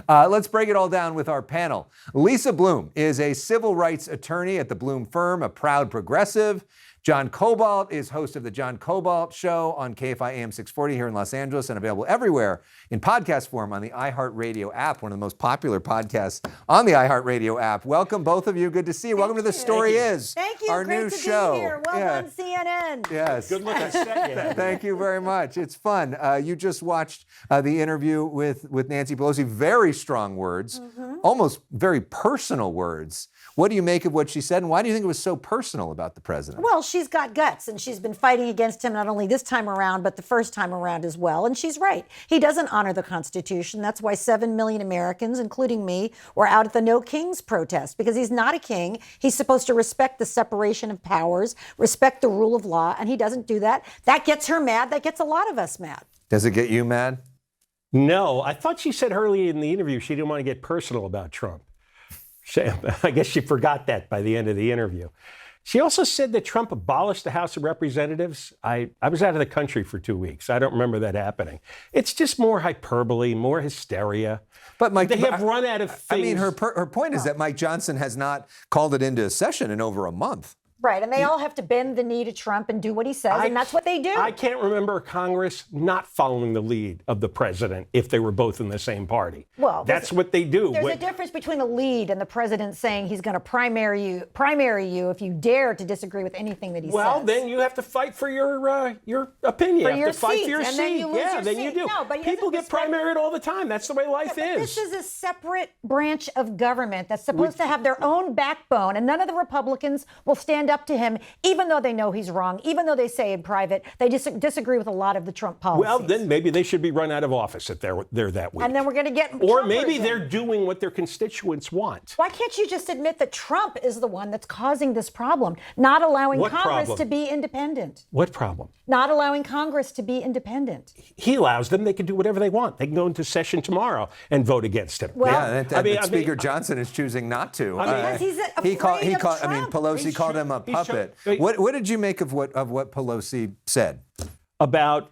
Let's break it all down with our panel. Lisa Bloom is a civil rights attorney at the Bloom firm, a proud progressive. John Cobalt is host of the John Cobalt Show on KFI AM 640 here in Los Angeles and available everywhere in podcast form on the iHeartRadio app, one of the most popular podcasts on the iHeartRadio app. Welcome, both of you. Good to see you. Welcome to The Story Is, Thank you. our Great new to show. Be here. Well done, CNN. Yes. Good looking set. Thank you very much. It's fun. You just watched the interview with Nancy Pelosi. Very strong words, almost very personal words. What do you make of what she said, and why do you think it was so personal about the president? Well, she's got guts, and she's been fighting against him not only this time around, but the first time around as well. And she's right. He doesn't honor the Constitution. That's why 7 million Americans, including me, were out at the No Kings protest, because he's not a king. He's supposed to respect the separation of powers, respect the rule of law, and he doesn't do that. That gets her mad. That gets a lot of us mad. Does it get you mad? No, I thought she said early in the interview she didn't want to get personal about Trump. I guess she forgot that by the end of the interview. She also said that Trump abolished the House of Representatives. I was out of the country for 2 weeks. I don't remember that happening. It's just more hyperbole, more hysteria. But Mike, they have run out of things. I mean, her point is that Mike Johnson has not called it into session in over a month. Right, and they all have to bend the knee to Trump and do what he says, and that's what they do. I can't remember Congress not following the lead of the president if they were both in the same party. Well, that's what they do. There's a difference between the lead and the president saying he's going to primary you if you dare to disagree with anything that he says. Well, then you have to fight for your opinion. For you your have to fight seats, for your and seat. then you lose your then seat. you do. No, but he people get doesn't primaried all the time. That's the way life but is. This is a separate branch of government that's supposed to have their own backbone, and none of the Republicans will stand up to him, even though they know he's wrong, even though they say in private they disagree with a lot of the Trump policies. Well, then maybe they should be run out of office if they're that weak. And then we're going to get Or maybe they're doing what their constituents want. Why can't you just admit that Trump is the one that's causing this problem, not allowing Congress to be independent? What problem? Not allowing Congress to be independent. He allows them. They can do whatever they want. They can go into session tomorrow and vote against him. Well, Speaker Johnson is choosing not to. Because he's afraid of Trump. I mean, Pelosi called him a puppet. What did you make of what Pelosi said? Well,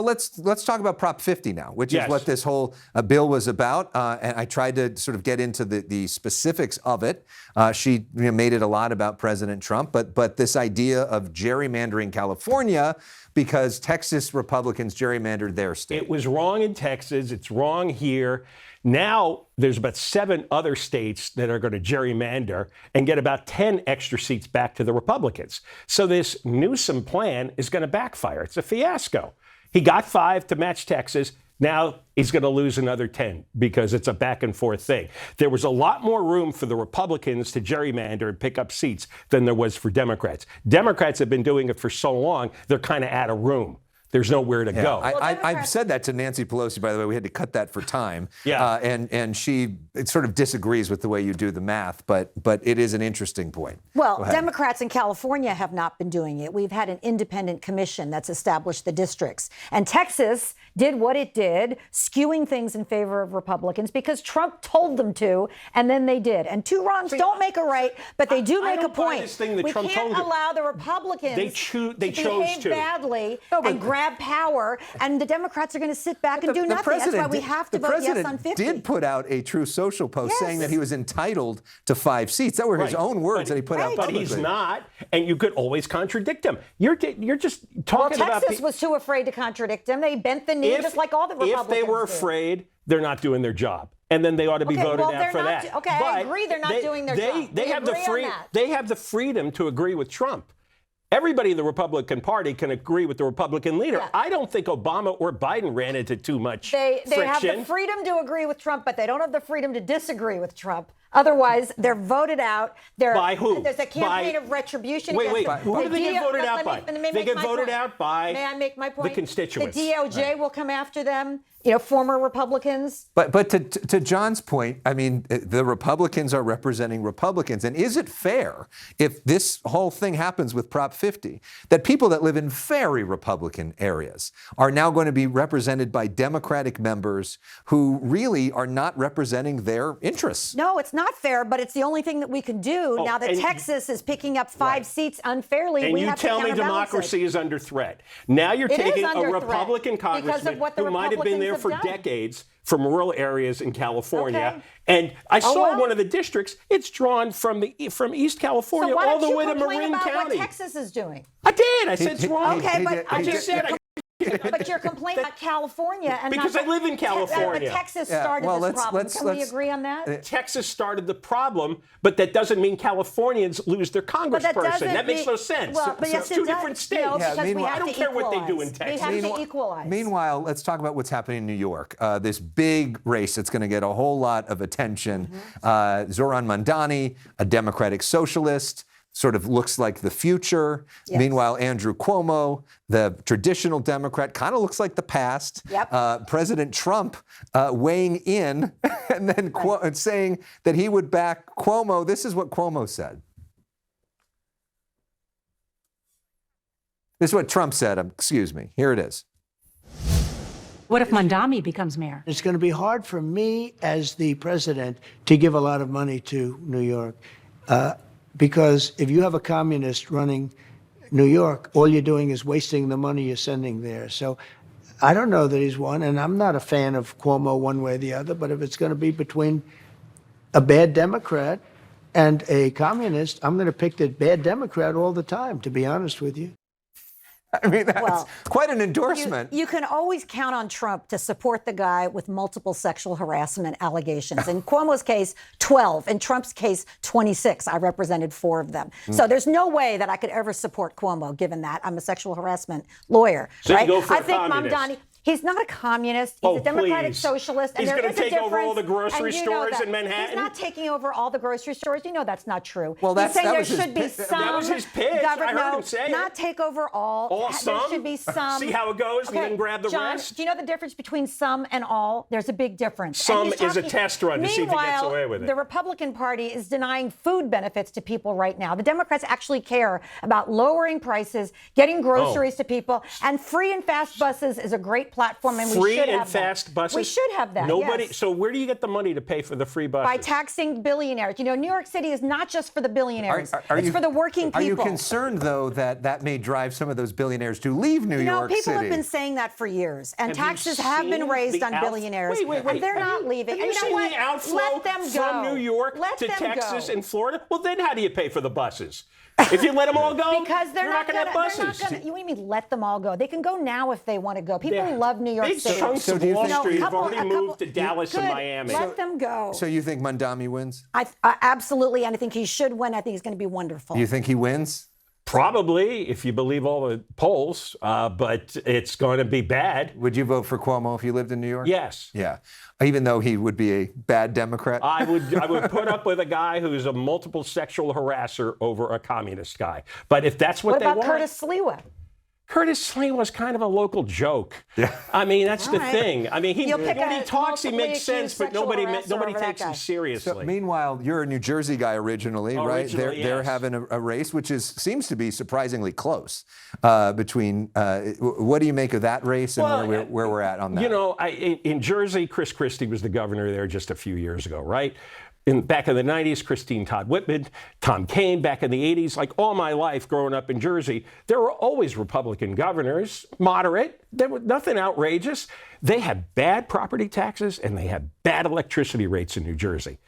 let's talk about Prop 50 now, which is what this whole bill was about. And I tried to sort of get into the specifics of it. She made it a lot about President Trump, but this idea of gerrymandering California because Texas Republicans gerrymandered their state. It was wrong in Texas. It's wrong here. Now there's about 7 other states that are going to gerrymander and get about 10 extra seats back to the Republicans. So this Newsom plan is going to backfire. It's a fiasco. He got 5 to match Texas. Now he's going to lose another 10 because it's a back and forth thing. There was a lot more room for the Republicans to gerrymander and pick up seats than there was for Democrats. Democrats have been doing it for so long, they're kind of out of room. There's nowhere to go. I've said that to Nancy Pelosi, by the way. We had to cut that for time. Yeah. And she sort of disagrees with the way you do the math, but it is an interesting point. Well, Democrats in California have not been doing it. We've had an independent commission that's established the districts. And Texas did what it did, skewing things in favor of Republicans because Trump told them to, and then they did. And 2 wrongs don't make a right, but they do make a point. We can't allow the Republicans to behave badly and grab power, and the Democrats are going to sit back and do nothing. That's why we have to vote yes on 50. The president did put out a Truth Social post saying that he was entitled to 5 seats. That were his own words that he put out publicly. But he's not, and you could always contradict him. You're just talking about... Texas was too afraid to contradict him. They bent the knee just like all the Republicans If they were afraid, they're not doing their job. And then they ought to be voted out for that. I agree they're not doing their job. They have the freedom to agree with Trump. Everybody in the Republican Party can agree with the Republican leader. Yeah. I don't think Obama or Biden ran into too much friction. They have the freedom to agree with Trump, but they don't have the freedom to disagree with Trump. Otherwise, they're voted out. By who? There's a campaign of retribution. Wait. Who do they get voted out by? They get voted out by May I make my point? The constituents. The DOJ will come after them. Former Republicans. But to John's point, I mean, the Republicans are representing Republicans. And is it fair if this whole thing happens with Prop 50, that people that live in very Republican areas are now going to be represented by Democratic members who really are not representing their interests? No, it's not fair, but it's the only thing that we can do now that Texas is picking up 5 seats unfairly. And you tell me democracy is under threat. Now you're taking a Republican congressman who might have been there here for done. decades from rural areas in California. Okay. And I saw well. one of the districts. It's drawn from East California So why all don't the way you to complain Marin about County. what Texas is doing? I did. I said it's wrong. Okay, but I just said but you're complaining about California and because not I live in California. But Texas started this problem. Can we agree on that? Texas started the problem, but that doesn't mean Californians lose their congressperson. That makes no sense. Well, but yes, it's two different states. No, because we I have don't to care what they do in equalize. Texas. We have to equalize. Meanwhile, let's talk about what's happening in New York. This big race that's going to get a whole lot of attention. Zoran Mandani, a Democratic socialist, sort of looks like the future. Yes. Meanwhile, Andrew Cuomo, the traditional Democrat, kind of looks like the past. Yep. President Trump weighing in and then saying that he would back Cuomo. This is what Cuomo said. This is what Trump said. Excuse me. Here it is. What if Mandani becomes mayor? It's going to be hard for me as the president to give a lot of money to New York. Because if you have a communist running New York, all you're doing is wasting the money you're sending there. So I don't know that he's won, and I'm not a fan of Cuomo one way or the other, but if it's going to be between a bad Democrat and a communist, I'm going to pick the bad Democrat all the time, to be honest with you. I mean, that's quite an endorsement. You can always count on Trump to support the guy with multiple sexual harassment allegations. In Cuomo's case, 12. In Trump's case, 26. I represented 4 of them. So there's no way that I could ever support Cuomo, given that I'm a sexual harassment lawyer. So right? you go for I a think communist. Mamdani. He's not a communist. He's a Democratic please. Socialist. And He's there gonna is a take over all difference, the grocery and you know stores that. in Manhattan? He's not taking over all the grocery stores. You know that's not true. Well, He's saying that there was his should be pitch. some. That was his pitch. I heard him say it. Not take over all. All some? There should be some. See how it goes and then grab the John, rest? do you know the difference between some and all? There's a big difference. Some And he's is a talking- test run to see if he gets Meanwhile, away with it. the Republican Party is denying food benefits to people right now. The Democrats actually care about lowering prices, getting groceries to people, and free and fast buses is a great platform, and we Free should and have that. fast buses? We should have that. Nobody. yes. So where do you get the money to pay for the free buses? By taxing billionaires. You know, New York City is not just for the billionaires. It's for the working people. Are you concerned, though, that that may drive some of those billionaires to leave New York City? People have been saying that for years, and Have you taxes have been seen raised the on billionaires, Wait. and they're Have not you- leaving. Have And you know seen what? the outflow Let them from go. New York Let to them Texas go. and Florida? Well, then how do you pay for the buses? If you let them all go, Because they're you're not going to have They're buses. not gonna, you mean let them all go? They can go now if they want to go. People love New York Big City. chunks So of do you Wall think- Street have couple- already a couple- moved to Dallas and Good. Miami. Let them go. So you think Mandami wins? I absolutely, and I think he should win. I think he's going to be wonderful. Do you think he wins? Probably, if you believe all the polls, but it's going to be bad. Would you vote for Cuomo if you lived in New York? Yes. Yeah. Even though he would be a bad Democrat? I would put up with a guy who's a multiple sexual harasser over a communist guy. But if that's what What they about want, Curtis Sliwa? Curtis Sliwa was kind of a local joke. Yeah. I mean, that's the right. thing. I mean, You'll pick when a he talks, he multiply makes sense, accused but sexual nobody harasser takes over that him guy. seriously. So, meanwhile, you're a New Jersey guy originally, right? Originally, They're yes. having a race, which seems to be surprisingly close between. What do you make of that race and Well, where we're at on that? You know, in Jersey, Chris Christie was the governor there just a few years ago, right? Back in the 90s, Christine Todd Whitman, Tom Kaine back in the 80s, like all my life growing up in Jersey, there were always Republican governors, moderate, there was nothing outrageous. They had bad property taxes and they had bad electricity rates in New Jersey.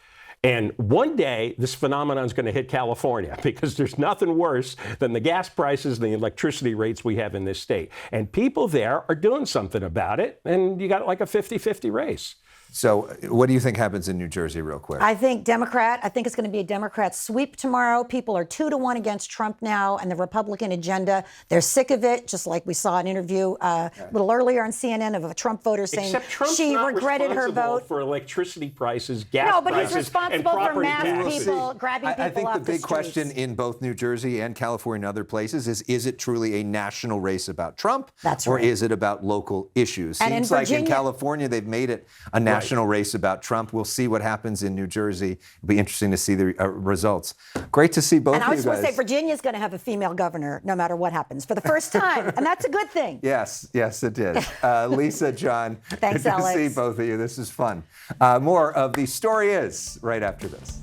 And one day, this phenomenon is going to hit California because there's nothing worse than the gas prices and the electricity rates we have in this state. And people there are doing something about it, and you got like a 50-50 race. So, what do you think happens in New Jersey, real quick? I think Democrat. I think it's going to be a Democrat sweep tomorrow. People are 2-1 against Trump now and the Republican agenda. They're sick of it, just like we saw an interview a little earlier on CNN of a Trump voter saying Except Trump's she not regretted her responsible vote. for electricity prices, gas No, but he's prices, and responsible for property mass taxes. people grabbing people I think off the big streets. question in both New Jersey and California and other places is it truly a national race about Trump? That's or right. is it about local issues? And in Seems like in Virginia- California they've made it a national race about Trump. We'll see what happens in New Jersey. It'll be interesting to see the results. Great to see both And of I you was going to guys. say Virginia's going to have a female governor no matter what happens for the first time, and that's a good thing. Yes, it is. Lisa, John, Thanks, good to Alex. see both of you. This is fun. More of The Story Is right after this.